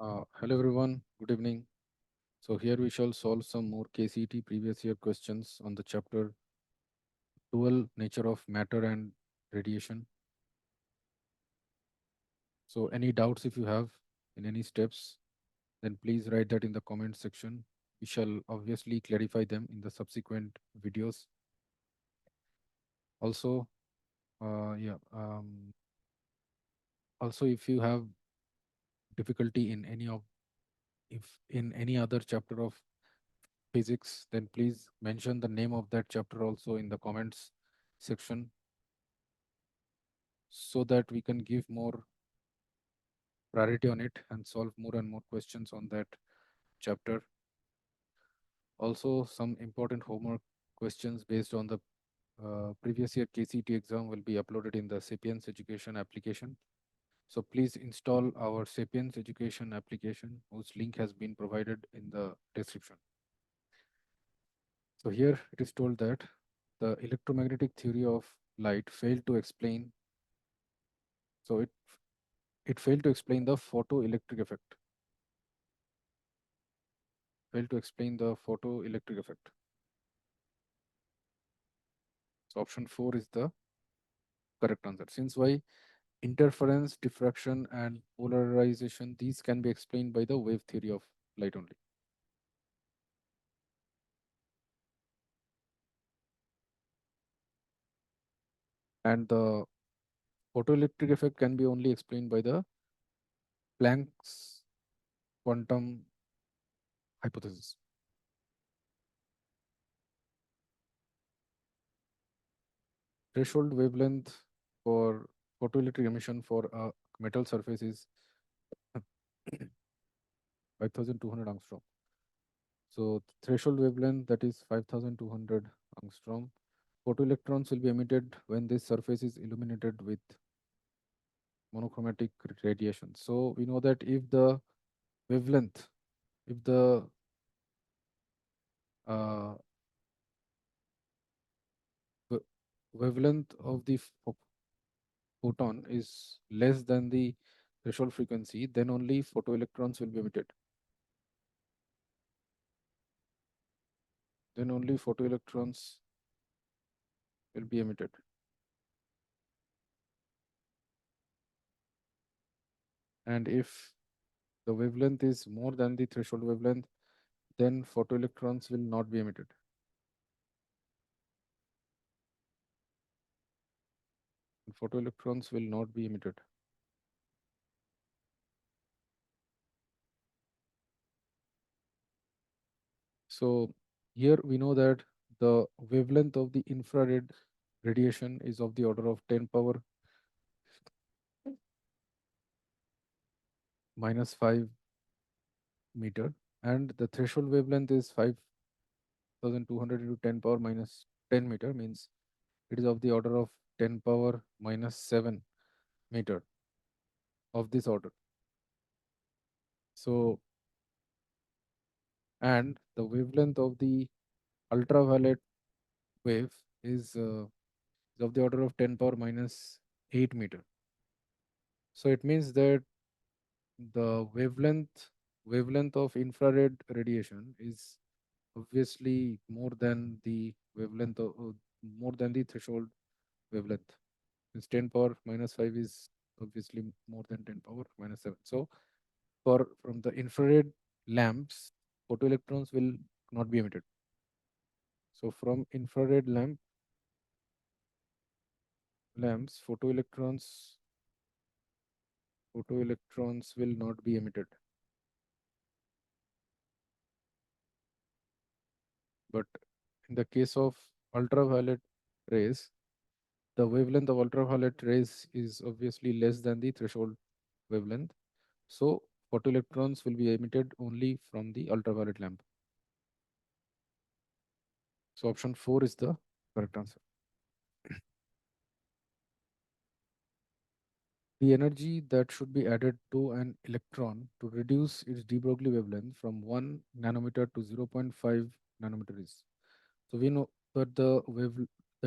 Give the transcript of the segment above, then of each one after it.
Hello everyone, good evening. So here we shall solve some more KCET previous year questions on the chapter dual nature of matter and radiation. So any doubts if you have in any steps, then please write that in the comment section. We shall obviously clarify them in the subsequent videos. Also, uh, yeah, um, also if you have difficulty in any of if in any other chapter of physics, then please mention the name of that chapter also in the comments section so that we can give more priority on it and solve more and more questions on that chapter. Also, some important homework questions based on the previous year KCET exam will be uploaded in the Sapience Education application. So please install our Sapience Education application, whose link has been provided in the description. So here it is told that the electromagnetic theory of light failed to explain. So it failed to explain the photoelectric effect. Failed to explain the photoelectric effect. So option 4 is the correct answer. Since why interference, diffraction, and polarization, these can be explained by the wave theory of light only. And the photoelectric effect can be only explained by the Planck's quantum hypothesis. Threshold wavelength for photoelectric emission for a metal surface is 5200 angstrom. So threshold wavelength, that is 5200 angstrom. Photoelectrons will be emitted when this surface is illuminated with monochromatic radiation. So we know that if the wavelength, if the uh, wa- wavelength of the photon is less than the threshold frequency, then only photoelectrons will be emitted. Then only photoelectrons will be emitted. And if the wavelength is more than the threshold wavelength, then photoelectrons will not be emitted. Photoelectrons will not be emitted. So here we know that the wavelength of the infrared radiation is of the order of 10 power minus 5 meter, and the threshold wavelength is 5200 into 10 power minus 10 meter, means it is of the order of 10 power minus 7 meter, of this order. So, and the wavelength of the ultraviolet wave is of the order of 10 power minus 8 meter. So it means that the wavelength of infrared radiation is obviously more than the wavelength of more than the threshold wavelength. It's 10 power minus 5 is obviously more than 10 power minus 7. So for from the infrared lamps, photoelectrons will not be emitted. So from infrared lamps, photoelectrons will not be emitted. But in the case of ultraviolet rays, the wavelength of ultraviolet rays is obviously less than the threshold wavelength. So photoelectrons will be emitted only from the ultraviolet lamp. So option 4 is the correct answer. The energy that should be added to an electron to reduce its de Broglie wavelength from 1 nanometer to 0.5 nanometer is. So we know that the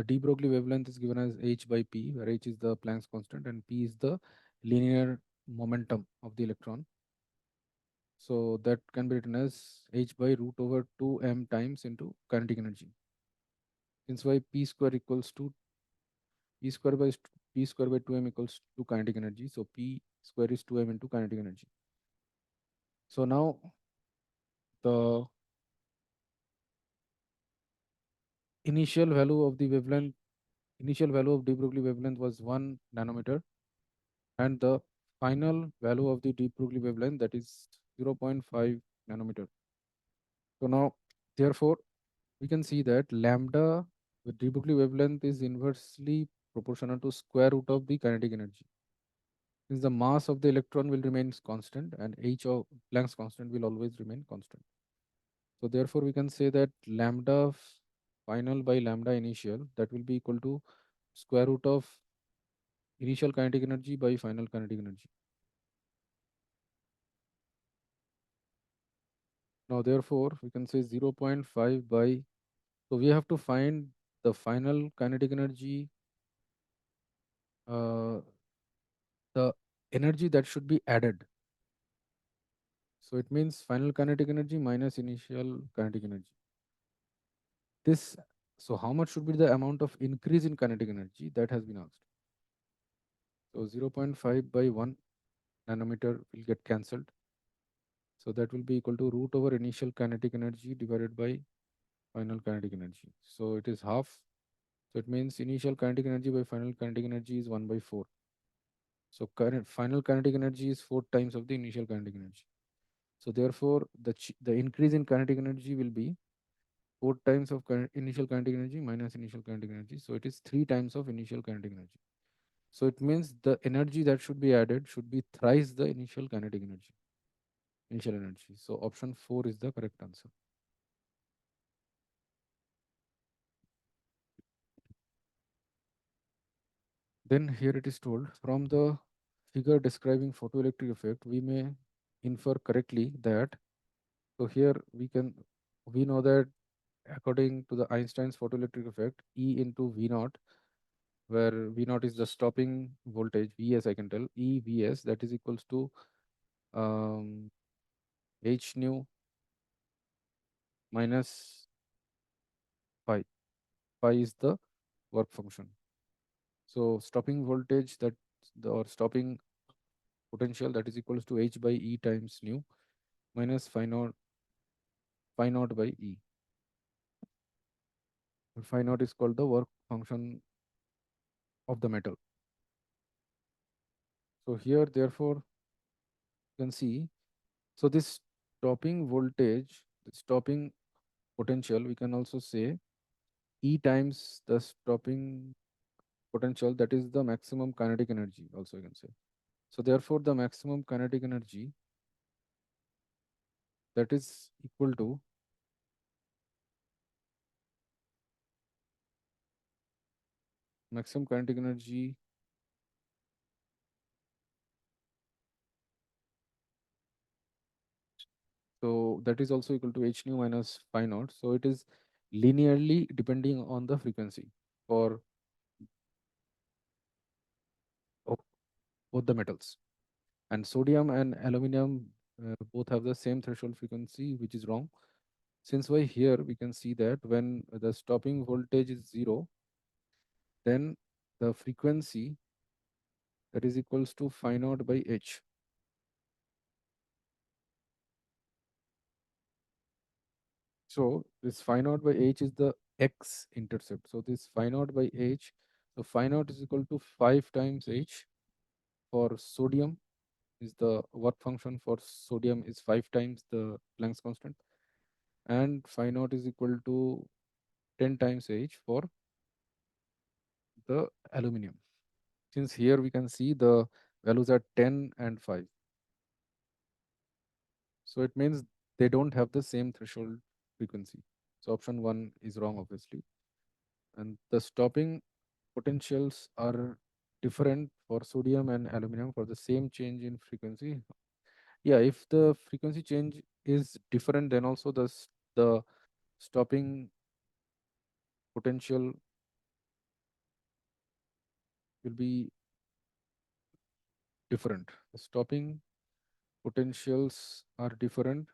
de Broglie wavelength is given as h by p, where h is the Planck's constant and p is the linear momentum of the electron. So that can be written as h by root over 2m times into kinetic energy. Since y p square equals to p square by p square by 2m equals to kinetic energy. So p square is 2m into kinetic energy. So now the initial value of the wavelength, initial value of de Broglie wavelength was 1 nanometer, and the final value of the de Broglie wavelength, that is 0.5 nanometer. So now, therefore, we can see that lambda with de Broglie wavelength is inversely proportional to square root of the kinetic energy. Since the mass of the electron will remain constant and h of Planck's constant will always remain constant. So therefore, we can say that lambda final by lambda initial, that will be equal to square root of initial kinetic energy by final kinetic energy. Now, therefore, we can say 0.5 by, so we have to find the final kinetic energy, uh, the energy that should be added. So it means final kinetic energy minus initial kinetic energy. This, so how much should be the amount of increase in kinetic energy that has been asked. So 0.5 by 1 nanometer will get cancelled. So that will be equal to root over initial kinetic energy divided by final kinetic energy. So it is half. So it means initial kinetic energy by final kinetic energy is 1 by 4. So current final kinetic energy is 4 times of the initial kinetic energy. So therefore, the increase in kinetic energy will be 4 times of initial kinetic energy minus initial kinetic energy. So it is 3 times of initial kinetic energy. So it means the energy that should be added should be thrice the initial kinetic energy, initial energy. So option 4 is the correct answer. Then here it is told, from the figure describing photoelectric effect, we may infer correctly that, so here we know that according to the Einstein's photoelectric effect, E into V naught, where V naught is the stopping voltage, Vs I can tell, E Vs, that is equals to um, H nu minus phi. Phi is the work function. So stopping voltage, that or stopping potential, that is equals to H by E times nu minus phi naught by E. Phi naught is called the work function of the metal. So here, therefore, you can see, so this stopping voltage, the stopping potential, we can also say E times the stopping potential, that is the maximum kinetic energy, also you can say. So therefore, the maximum kinetic energy, that is equal to maximum kinetic energy, so that is also equal to h nu minus phi naught. So it is linearly depending on the frequency for of both the metals. And sodium and aluminum both have the same threshold frequency, which is wrong. Since why here we can see that when the stopping voltage is 0, then the frequency, that is equals to phi naught by h. So this phi naught by h is the x intercept. So this phi naught by h, so phi naught is equal to 5 times h. For sodium is the work function for sodium is 5 times the Planck's constant, and phi naught is equal to 10 times h for the aluminum. Since here we can see the values are 10 and 5. So it means they don't have the same threshold frequency. So option 1 is wrong, obviously. And the stopping potentials are different for sodium and aluminum for the same change in frequency. Yeah, if the frequency change is different, then also the stopping potential will be different. The stopping potentials are different.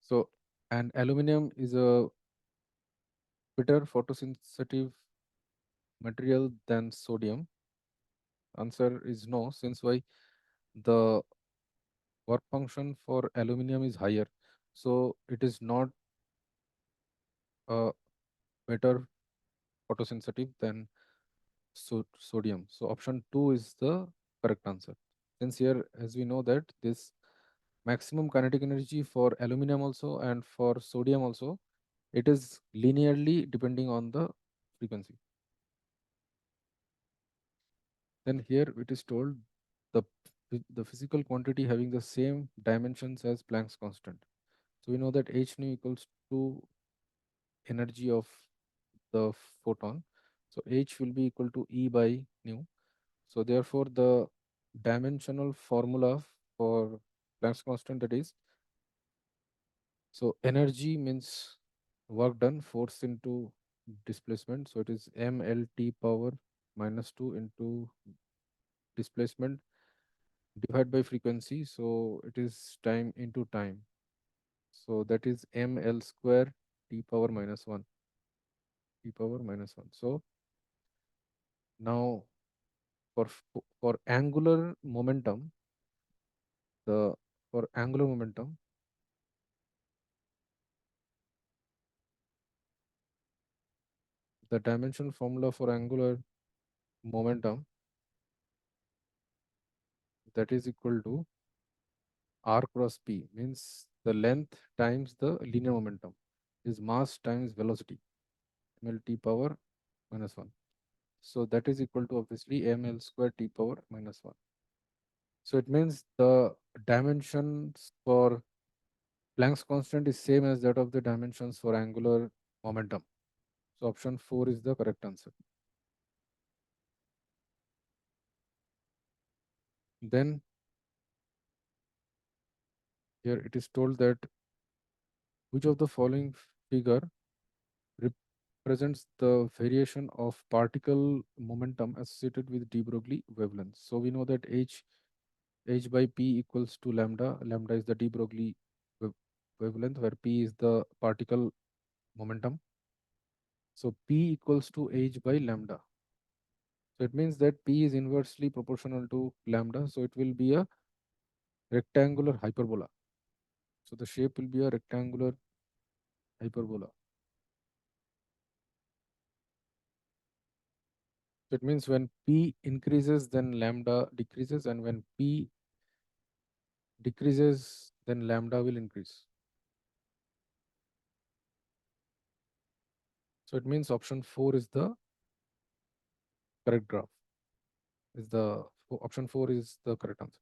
So, and aluminum is a better photosensitive material than sodium. Answer is no, since why the work function for aluminum is higher. So it is not a better photosensitive than sodium. So option 2 is the correct answer. Since here, as we know that this maximum kinetic energy for aluminum also and for sodium also, it is linearly depending on the frequency. Then here it is told the the physical quantity having the same dimensions as Planck's constant. So we know that h nu equals to energy of the photon. So h will be equal to E by nu. So therefore the dimensional formula for Planck's constant, that is, so energy means work done, force into displacement. So it is mlt power minus 2 into displacement divided by frequency. So it is time into time. So that is ml square t power minus 1. T power minus 1. So now for angular momentum, the for angular momentum, the dimensional formula for angular momentum, that is equal to r cross p, means the length times the linear momentum is mass times velocity, ml t power minus 1. So that is equal to obviously ml square t power minus 1. So it means the dimensions for Planck's constant is same as that of the dimensions for angular momentum. So option 4 is the correct answer. Then here it is told that which of the following figure represents the variation of particle momentum associated with de Broglie wavelength. So we know that h by p equals to lambda. Lambda is the de Broglie wavelength, where p is the particle momentum. So p equals to h by lambda. So it means that p is inversely proportional to lambda. So it will be a rectangular hyperbola. So the shape will be a rectangular hyperbola. So it means when p increases, then lambda decreases, and when p decreases, then lambda will increase. So it means option 4 is the correct graph. Is the option 4 is the correct answer.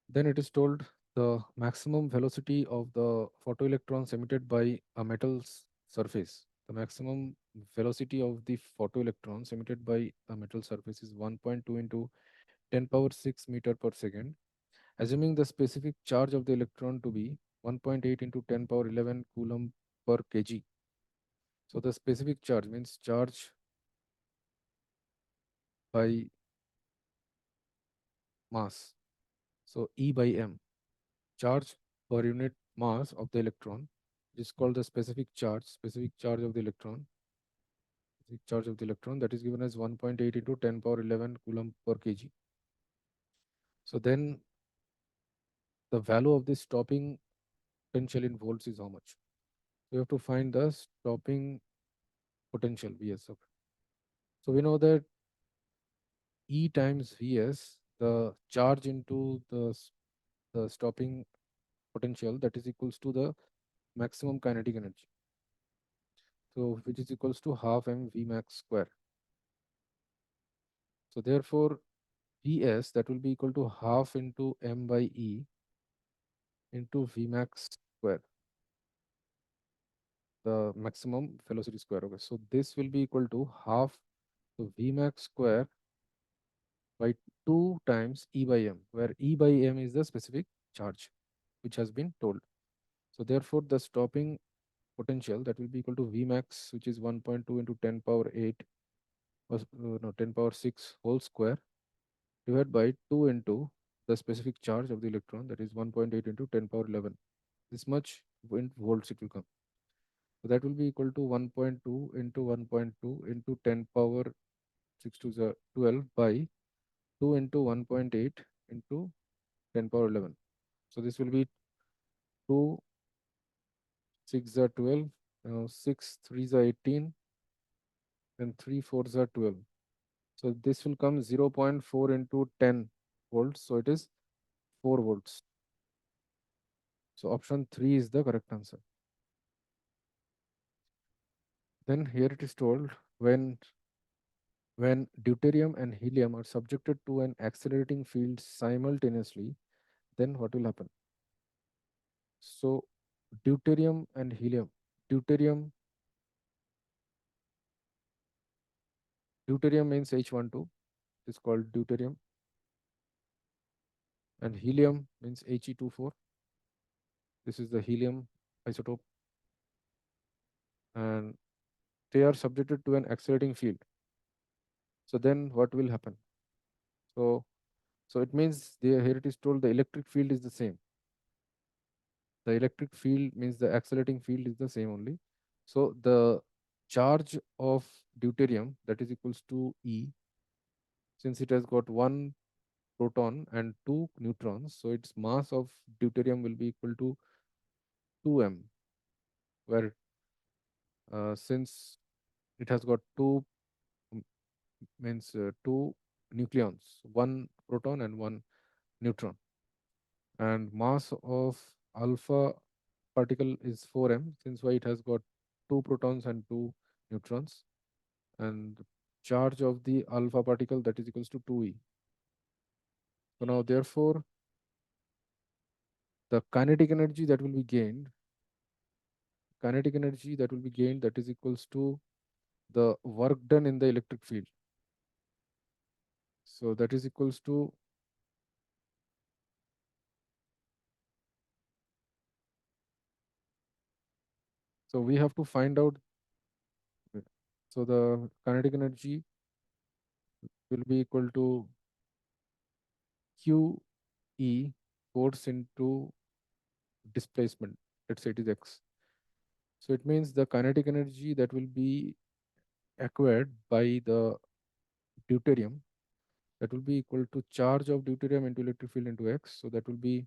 Then it is told the maximum velocity of the photoelectrons emitted by a metal's surface. The maximum velocity of the photoelectrons emitted by a metal surface is 1.2 into 10 power 6 meter per second, assuming the specific charge of the electron to be 1.8 into 10 power 11 coulomb per kg. So the specific charge means charge by mass. So E by m, charge per unit mass of the electron, is called the specific charge of the electron, that is given as 1.8 into 10 power 11 coulomb per kg. So then the value of this stopping potential in volts is how much? We have to find the stopping potential Vs. Okay. So we know that E times Vs, the charge into the stopping potential, that is equals to the maximum kinetic energy. So which is equals to half m V max square. So therefore Vs, that will be equal to half into m by E into V max square, the maximum velocity square. Okay, so this will be equal to half, so V max square by 2 times E by m, where E by m is the specific charge which has been told. So therefore the stopping potential, that will be equal to V max, which is 1.2 into 10 power 8, no, 10 power 6 whole square, divided by 2 into the specific charge of the electron, that is 1.8 into 10 power 11. This much in volts it will come. So that will be equal to 1.2 into 1.2 into 10 power 6 to the 12 by 2 into 1.8 into 10 power 11. So this will be 2 6 are 12, 6 3 are 18, and 3 4s are 12. So this will come 0.4 into 10 volts. So it is 4 volts. So option 3 is the correct answer. Then here it is told when deuterium and helium are subjected to an accelerating field simultaneously, then what will happen? So deuterium and helium. Deuterium Deuterium means H12. It is called deuterium. And helium means He24. This is the helium isotope. And they are subjected to an accelerating field. So then what will happen? So so it means here it is told the electric field is the same. The electric field means the accelerating field is the same only. So the charge of deuterium, that is equals to E, since it has got one proton and two neutrons, so its mass of deuterium will be equal to 2m, where since it has got mm, two nucleons, one proton and one neutron, and mass of alpha particle is 4m, since why it has got two protons and two neutrons, and charge of the alpha particle, that is equals to 2e. So now therefore the kinetic energy that will be gained, that is equals to the work done in the electric field. So that is equals to, so we have to find out. So the kinetic energy will be equal to QE, force into displacement. Let's say it is X. So it means the kinetic energy that will be acquired by the deuterium, that will be equal to charge of deuterium into electric field into X. So that will be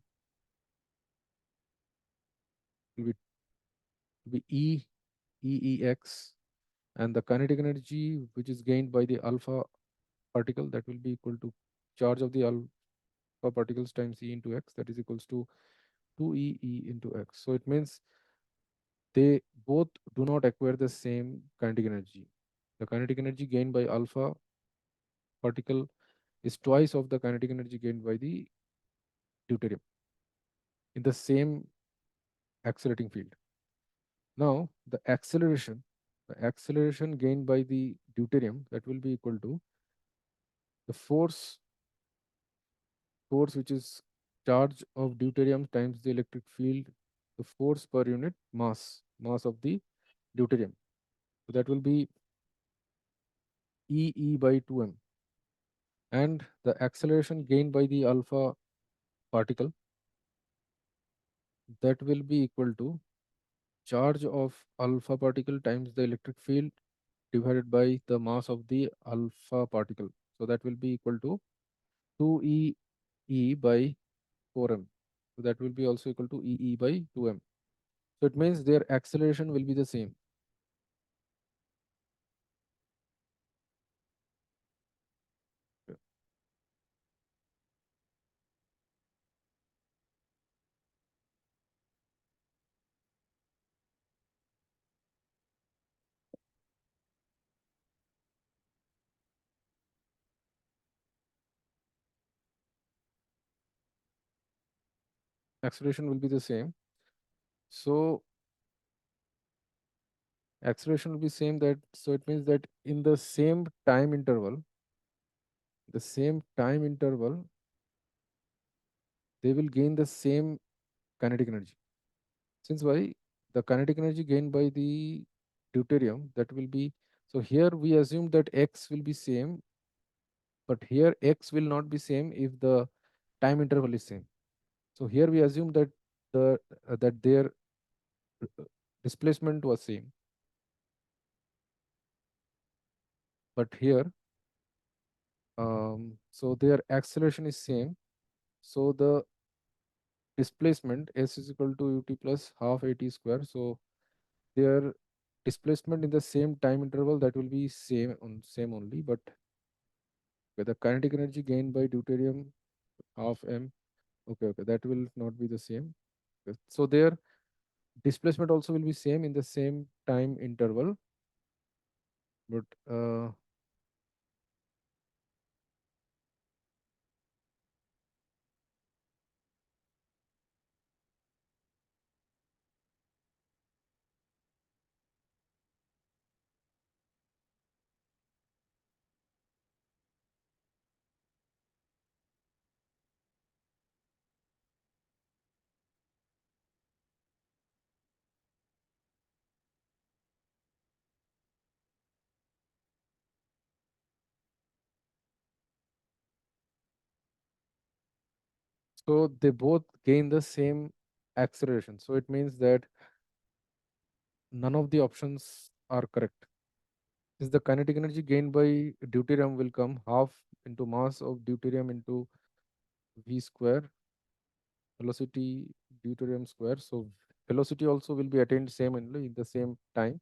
EEX, and the kinetic energy which is gained by the alpha particle, that will be equal to charge of the alpha particles times E into X, that is equals to 2E into X. So it means they both do not acquire the same kinetic energy. The kinetic energy gained by alpha particle is twice of the kinetic energy gained by the deuterium in the same accelerating field. Now the acceleration gained by the deuterium, that will be equal to the force which is charge of deuterium times the electric field, the force per unit mass of the deuterium. So that will be E by 2m. And the acceleration gained by the alpha particle, that will be equal to charge of alpha particle times the electric field divided by the mass of the alpha particle. So that will be equal to 2E by 4m. So that will be also equal to EE by 2m. So it means their acceleration will be the same. Acceleration will be the same. So acceleration will be same, that so it means that in the same time interval, they will gain the same kinetic energy. Since why? the kinetic energy gained by the deuterium, that will be, so here we assume that x will be same, but here x will not be same if the time interval is same. So here we assume that their uh, displacement was same, but here so their acceleration is same. So the displacement s is equal to ut plus half at square. So their displacement in the same time interval, that will be same only, but with the kinetic energy gained by deuterium half m, okay, that will not be the same. So their displacement also will be same in the same time interval, but so they both gain the same acceleration. So it means that none of the options are correct. Since the kinetic energy gained by deuterium will come half into mass of deuterium into v square velocity deuterium square. So velocity also will be attained same only in the same time.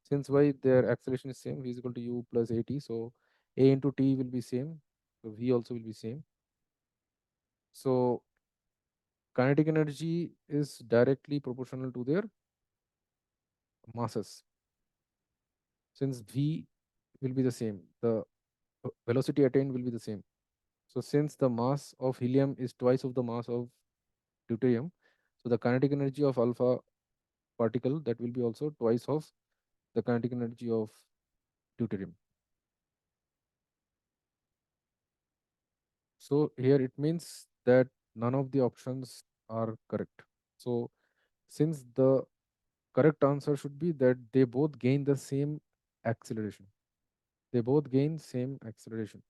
Since why their acceleration is same, v is equal to u plus at. So a into t will be same. So v also will be same. So kinetic energy is directly proportional to their masses. Since v will be the same, the velocity attained will be the same. So since the mass of helium is twice of the mass of deuterium, so the kinetic energy of alpha particle, that will be also twice of the kinetic energy of deuterium. So here it means that none of the options are correct. So since the correct answer should be that they both gain the same acceleration. They both gain same acceleration.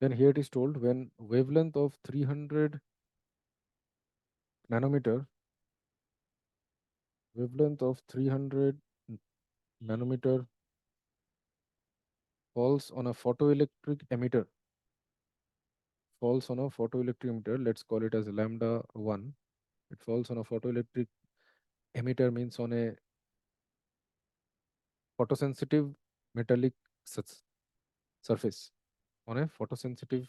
Then here it is told when wavelength of 300 nanometer, wavelength of 300 nanometer falls on a photoelectric emitter, falls on a photoelectric emitter, let's call it as lambda 1. It falls on a photoelectric emitter, means on a photosensitive metallic surface, on a photosensitive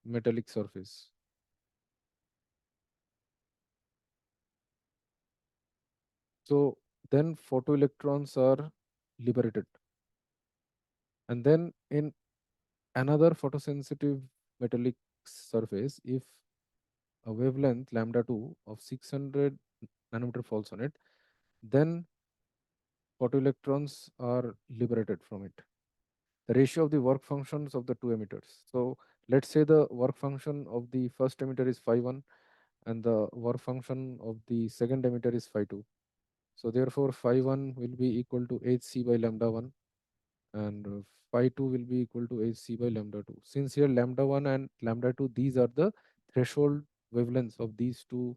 metallic surface. So then photoelectrons are liberated. And then in another photosensitive metallic surface, if a wavelength lambda 2 of 600 nanometer falls on it, then photoelectrons are liberated from it. The ratio of the work functions of the two emitters. So let's say the work function of the first emitter is phi 1 and the work function of the second emitter is phi 2. So therefore phi 1 will be equal to hc by lambda 1 and phi 2 will be equal to hc by lambda 2. Since here lambda 1 and lambda 2, these are the threshold wavelengths of these two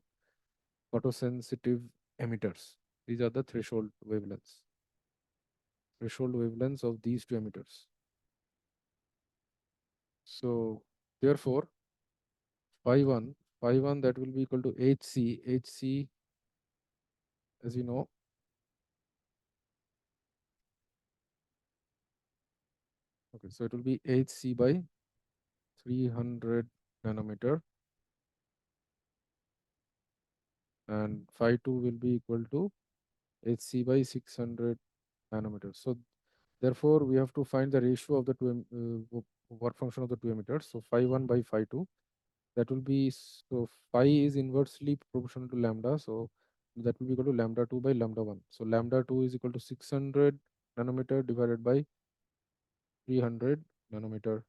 photosensitive emitters. These are the threshold wavelengths of these two emitters. So therefore phi 1 that will be equal to hc as you know, okay, so it will be hc by 300 nanometer and phi 2 will be equal to hc by 600 nanometers. So therefore we have to find the ratio of the work function of the two emitters. So phi 1 by phi 2, that will be, so phi is inversely proportional to lambda, so that will be equal to lambda 2 by lambda 1. So lambda 2 is equal to 600 nanometer divided by 300 nanometer.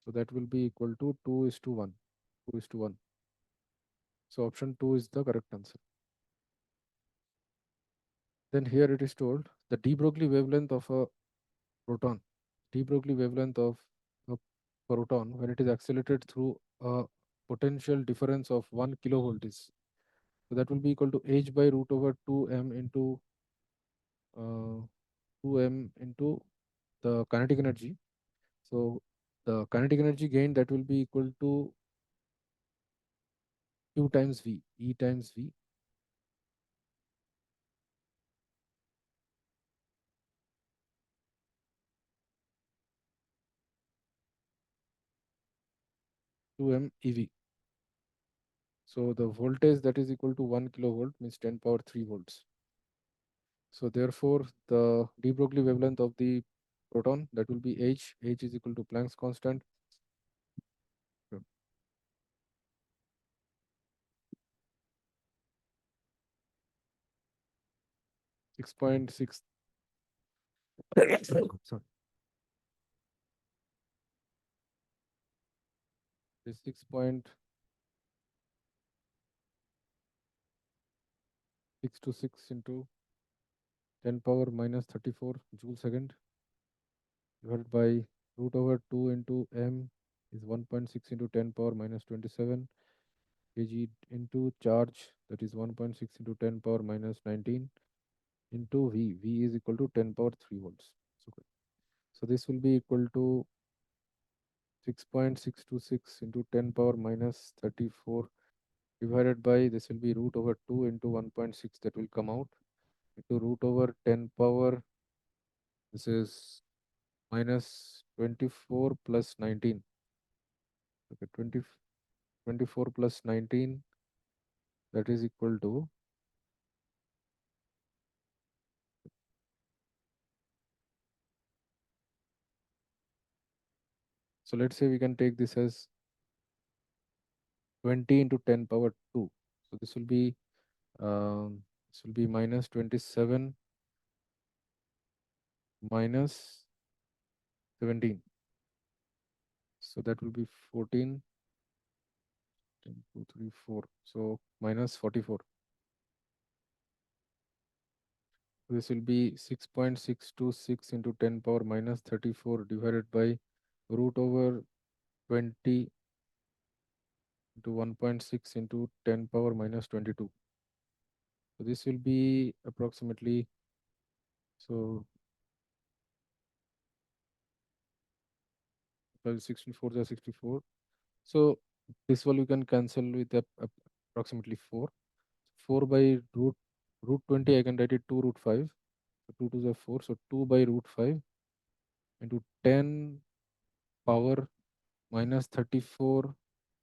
So that will be equal to 2 is to 1. 2 is to 1. So option 2 is the correct answer. Then here it is told the de Broglie wavelength of a proton. De Broglie wavelength of a proton when it is accelerated through a potential difference of 1 kilovolt is. So that will be equal to h by root over 2m into uh, 2m into the kinetic energy. So the kinetic energy gain that will be equal to q times v, e times v. To m ev. So the voltage that is equal to 1 kilovolt means 10 power 3 volts. So therefore, the de Broglie wavelength of the proton that will be h. H is equal to Planck's constant. So 6.6. Sorry, is 6.626 into 10 power minus 34 joule second divided by root over 2 into m is 1.6 into 10 power minus 27 kg into charge that is 1.6 into 10 power minus 19 into v. V is equal to 10 power 3 volts. So this will be equal to 6.626 into 10 power minus 34 divided by this will be root over 2 into 1.6 that will come out into root over 10 power. This is minus 24 plus 19. Okay, 24 plus 19 that is equal to so let's say we can take this as 20 into 10 power 2. So this will be minus 27 minus 17. So that will be 14, 10, 2, 3, 4. So minus 44. This will be 6.626 into 10 power minus 34 divided by root over 20 into 1.6 into 10 power minus 22. So this will be approximately, so 64 is 64. So this one you can cancel with approximately 4. 4 by root 20 I can write it 2 root 5. So 2 to the 4. So 2 by root 5 into 10 power minus 34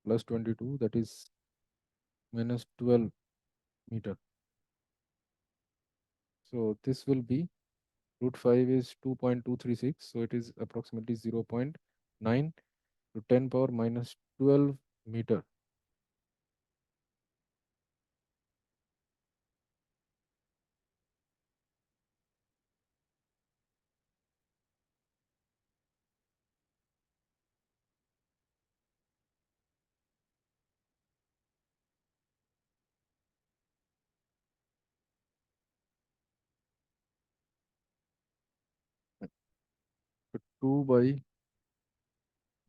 plus 22 that is minus 12 meter. So this will be root 5 is 2.236. So it is approximately 0.9 to 10 power minus 12 meter. So 2 by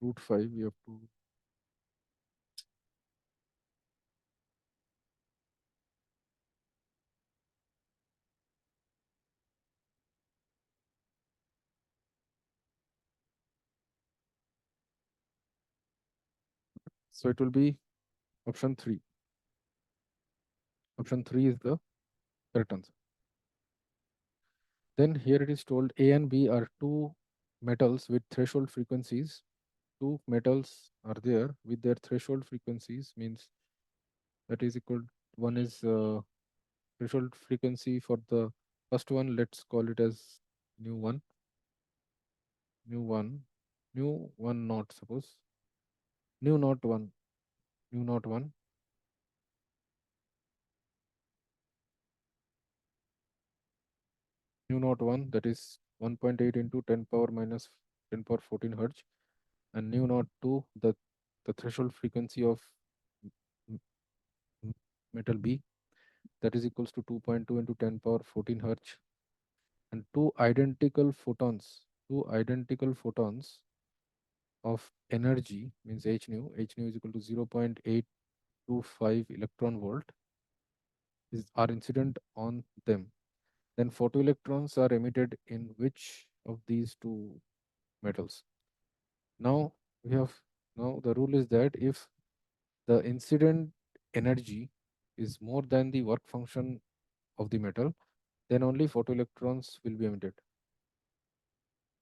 root 5 we have to, so it will be option 3. Option 3 is the correct answer. Then here it is told A and B are two metals with threshold frequencies. Two metals are there with their threshold frequencies means that is equal. One is threshold frequency for the first one. Let's call it as new one, new one, new one not suppose new not one, new not one. New not one that is 1.8 into 10 power minus 10 power 14 hertz, and nu naught 2, the threshold frequency of m- m- metal B, that is equals to 2.2 into 10 power 14 hertz, and two identical photons of energy, means h nu is equal to 0.825 electron volt, are incident on them. Then photoelectrons are emitted in which of these two metals? Now we have now the rule is that if the incident energy is more than the work function of the metal, then only photoelectrons will be emitted.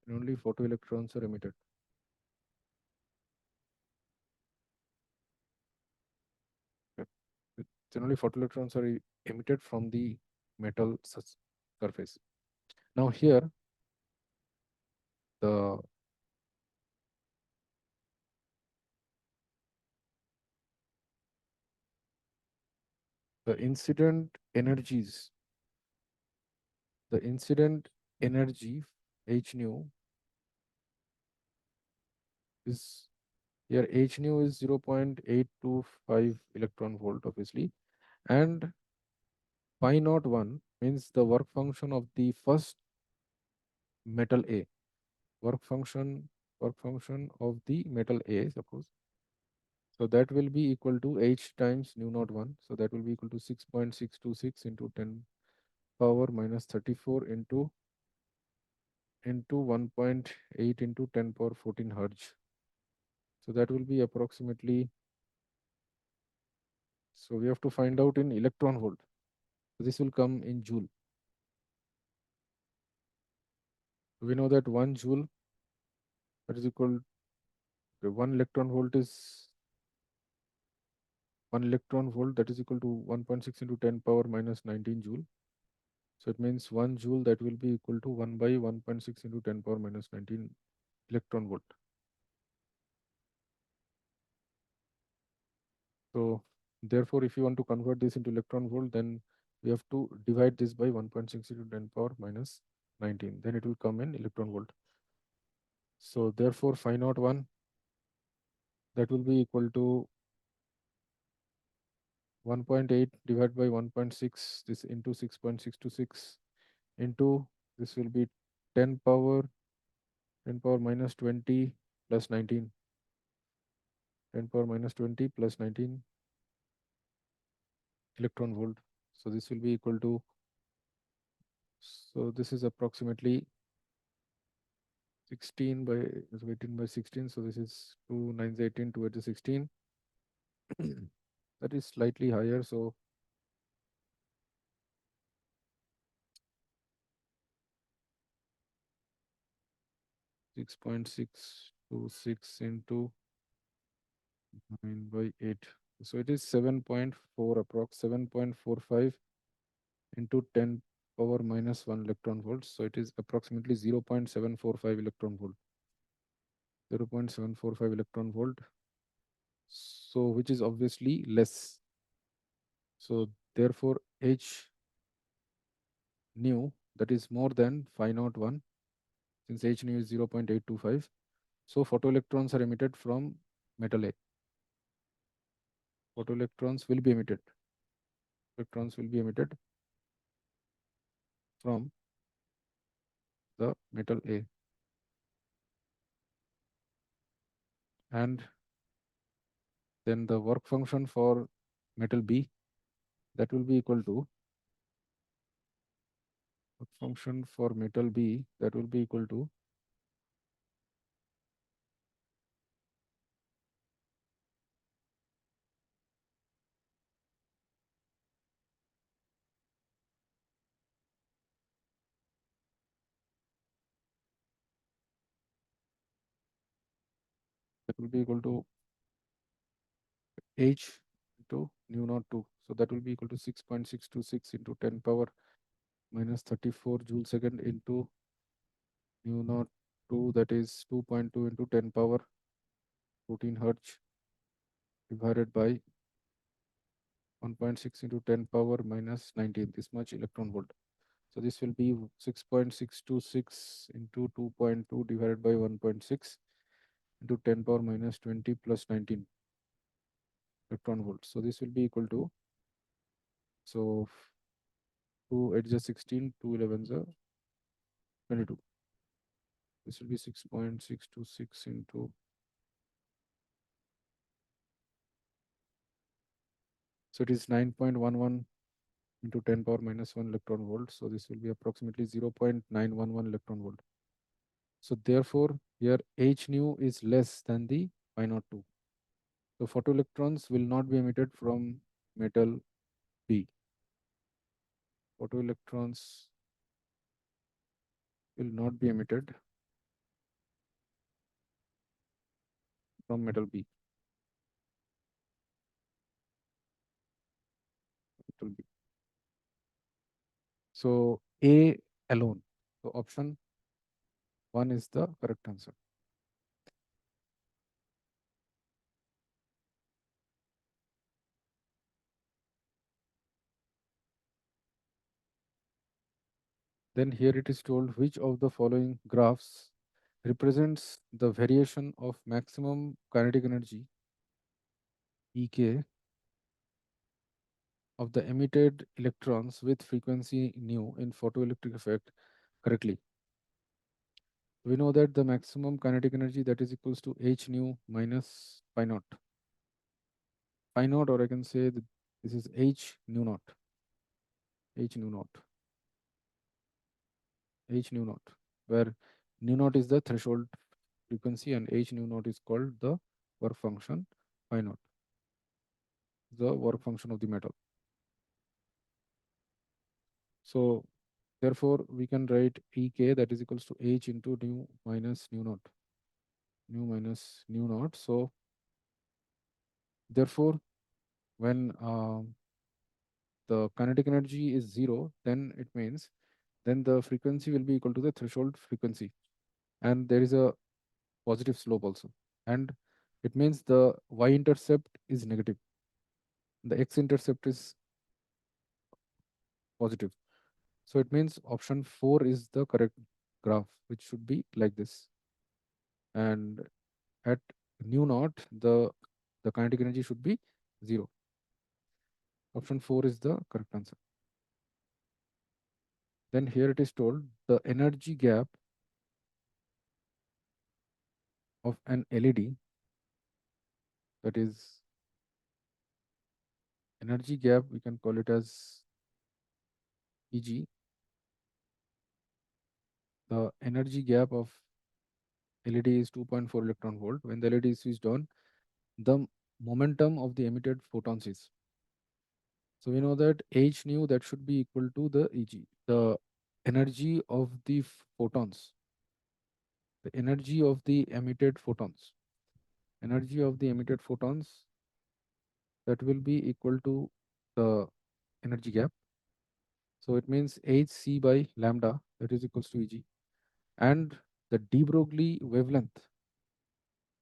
And only photoelectrons are emitted. Okay. Then only photoelectrons are emitted from the metal surface. Now here the incident energies, the incident energy h nu is here, h nu is 0.825 electron volt obviously, and phi naught 1 means the work function of the first metal A, work function of the metal A, suppose. So that will be equal to h times nu naught 1. So that will be equal to 6.626 into 10 power minus 34 into 1.8 into 10 power 14 hertz. So that will be approximately, so we have to find out in electron volt. So this will come in joule. We know that 1 joule, that is equal to 1 electron volt, that is equal to 1.6 into 10 power minus 19 joule. So it means 1 joule, that will be equal to 1 by 1.6 into 10 power minus 19 electron volt. So therefore, if you want to convert this into electron volt, then we have to divide this by 1.6 into 10 power minus 19. Then it will come in electron volt. So therefore, phi naught 1, that will be equal to 1.8 divided by 1.6, this into 6.626 into, this will be 10 power 20 plus 19, 10 power minus 20 plus 19 electron volt. So this will be equal to, so this is approximately 16 by, 18 by 16. So this is 2 9 18, 2 8 is 16. That is slightly higher. So 6.626 into 9 by 8. So it is 7.4 approx, 7.45 into 10 power minus 1 electron volts. So it is approximately 0.745 electron volt. 0.745 electron volt. So which is obviously less. So therefore h nu, that is more than phi naught 1, since h nu is 0.825. So photoelectrons are emitted from metal A. Photoelectrons will be emitted. Electrons will be emitted from the metal A. And then the work function for metal B, that will be equal to, work function for metal B, that will be equal to, h into nu naught 2. So that will be equal to 6.626 into 10 power minus 34 joule second into nu naught 2, that is 2.2 into 10 power 14 hertz divided by 1.6 into 10 power minus 19, this much electron volt. So this will be 6.626 into 2.2 divided by 1.6 into 10 power minus 20 plus 19 electron volts. So this will be equal to, so 2 8 is 16, 2 11 is 22. This will be 6.626 into, so it is 9.11 into 10 power minus 1 electron volt. So this will be approximately 0.911 electron volt. So therefore, here h nu is less than the pi naught 2. So photoelectrons will not be emitted from metal B. Photoelectrons will not be emitted from metal B. Metal B. So A alone. So option 1 is the correct answer. Then here it is told which of the following graphs represents the variation of maximum kinetic energy EK of the emitted electrons with frequency nu in photoelectric effect correctly. We know that the maximum kinetic energy, that is equals to h nu minus pi naught. Pi naught, or I can say that this is h nu naught. H nu naught. H nu naught, where nu naught is the threshold frequency and h nu naught is called the work function, pi naught, the work function of the metal. So therefore we can write ek, that is equals to h into nu minus nu naught. Nu minus nu naught. So therefore when the kinetic energy is 0, then it means then the frequency will be equal to the threshold frequency, and there is a positive slope also, and it means the y-intercept is negative, the x-intercept is positive. So it means option 4 is the correct graph, which should be like this. And at nu naught, the kinetic energy should be 0. Option 4 is the correct answer. Then here it is told the energy gap of an LED, that is energy gap, we can call it as EG. The energy gap of LED is 2.4 electron volt. When the LED is switched on, the momentum of the emitted photons is. So we know that h nu, that should be equal to the EG, the energy of the photons, the energy of the emitted photons. Energy of the emitted photons, that will be equal to the energy gap. So it means hc by lambda, that is equals to Eg. And the de Broglie wavelength,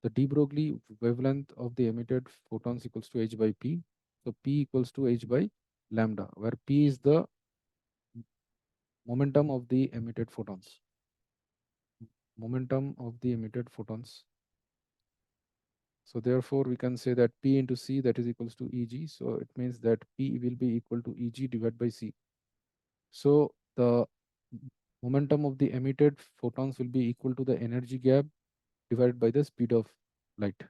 the de Broglie wavelength of the emitted photons equals to h by p. So p equals to h by lambda, where p is the momentum of the emitted photons. Momentum of the emitted photons. So therefore we can say that p into c, that is equals to Eg. So it means that p will be equal to Eg divided by c. So the momentum of the emitted photons will be equal to the energy gap divided by the speed of light.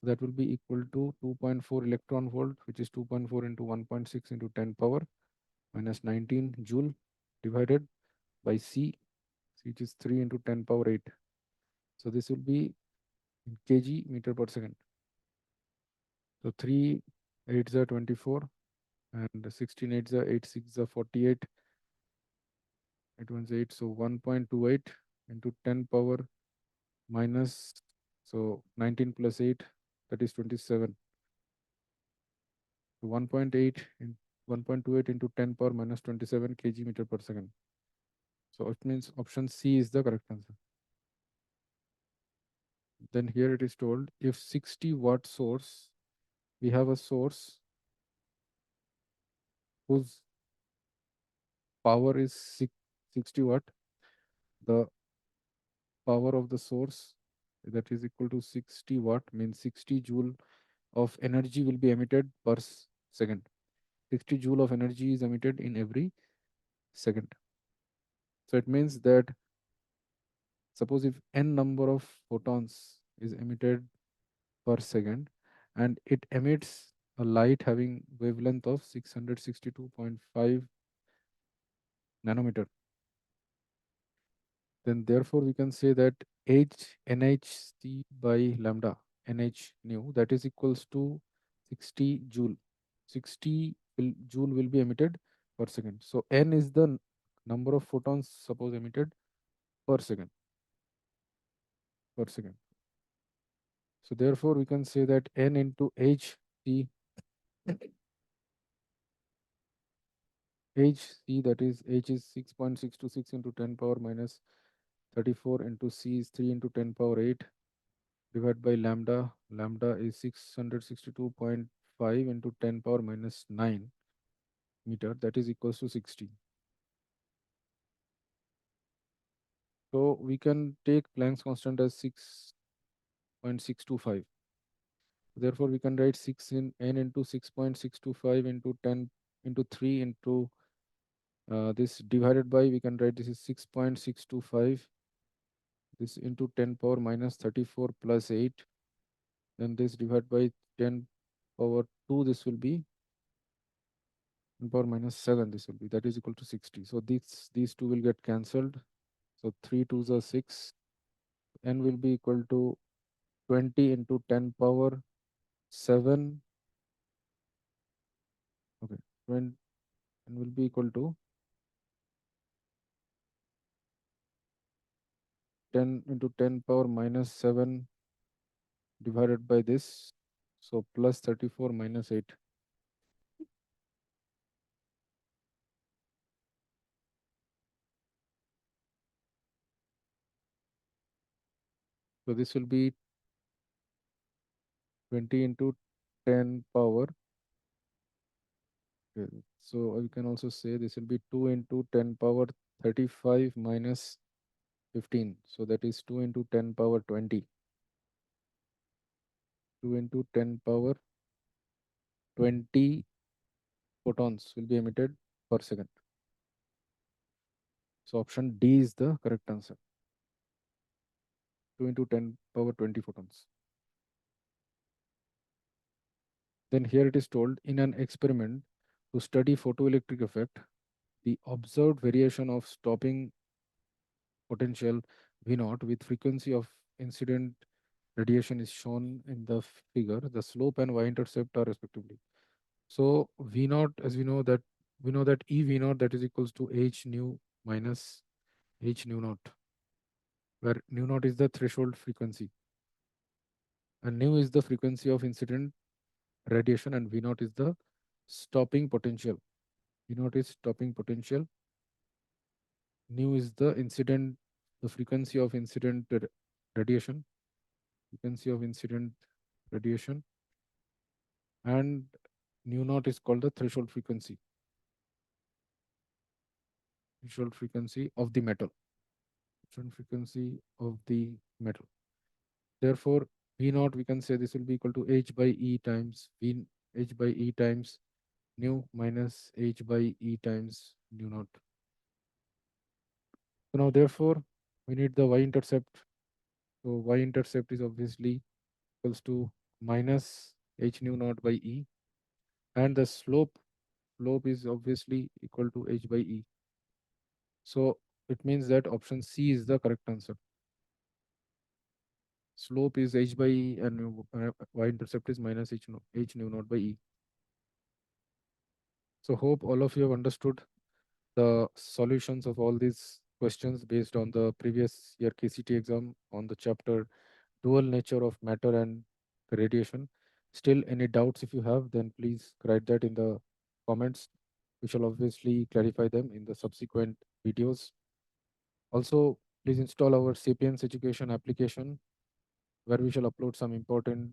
That will be equal to 2.4 electron volt, which is 2.4 into 1.6 into 10 power minus 19 joule divided by c, which is 3 into 10 power 8. So this will be in kg meter per second. So 3 8s are 24 and 16 8s are 8 6 are 48. It was 8, so 1.28 into 10 power minus, so 19 plus 8, that is 27. So 1.8 in 1.28 into 10 power minus 27 kg meter per second. So it means option C is the correct answer. Then here it is told if 60-watt source, we have a source whose power is 60 watt. The power of the source, that is equal to 60 watt, means 60 joule of energy will be emitted per second. 60 joule of energy is emitted in every second. So it means that suppose if n number of photons is emitted per second and it emits a light having wavelength of 662.5 nanometer, then therefore we can say that h nhc by lambda nh nu, that is equals to 60 joule. 60 joule will be emitted per second. So n is the number of photons suppose emitted per second. Per second. So therefore we can say that n into h c hc, that is h is 6.626 into 10 power minus 34 into c is 3 into 10 power 8 divided by lambda. Lambda is 662.5 into 10 power minus 9 meter, that is equals to 60. So we can take Planck's constant as 6.625. Therefore we can write 6 in n into 6.625 into 10 into 3 into this divided by, we can write this is 6.625, this into 10 power minus 34 plus 8, then this divided by 10 power 2, this will be 10 power minus 7, this will be, that is equal to 60. So these two will get cancelled. So 3 2s are 6. N will be equal to 20 into 10 power 7. Okay, 20, N will be equal to 10 into 10 power minus 7 divided by this. So plus 34 minus 8. So this will be 20 into 10 power. Okay. So you can also say this will be 2 into 10 power 35 minus 15. So that is 2 into 10 power 20. 2 into 10 power 20 photons will be emitted per second. So option D is the correct answer. 2 into 10 power 20 photons. Then here it is told, in an experiment to study photoelectric effect, the observed variation of stopping potential V naught with frequency of incident radiation is shown in the figure. The slope and y-intercept are respectively. So V naught, as we know that E V naught, that is equals to h nu minus h nu naught, where nu naught is the threshold frequency and nu is the frequency of incident radiation and V naught is the stopping potential. V naught is stopping potential. Nu is the incident, the frequency of incident radiation, frequency of incident radiation, and nu naught is called the threshold frequency of the metal, threshold frequency of the metal. Therefore, V naught, we can say this will be equal to h by e times h by e times nu minus h by e times nu naught. So now, therefore, we need the y-intercept. So y-intercept is obviously equals to minus h nu naught by e, and the slope is obviously equal to h by e. So it means that option C is the correct answer. Slope is h by e and y-intercept is minus h nu naught by e. So hope all of you have understood the solutions of all these questions based on the previous year KCET exam on the chapter dual nature of matter and radiation. Still, any doubts if you have, then please write that in the comments. We shall obviously clarify them in the subsequent videos. Also, please install our Sapience education application where we shall upload some important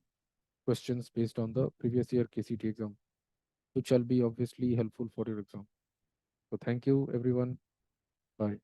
questions based on the previous year KCET exam, which shall be obviously helpful for your exam. So thank you everyone. Bye.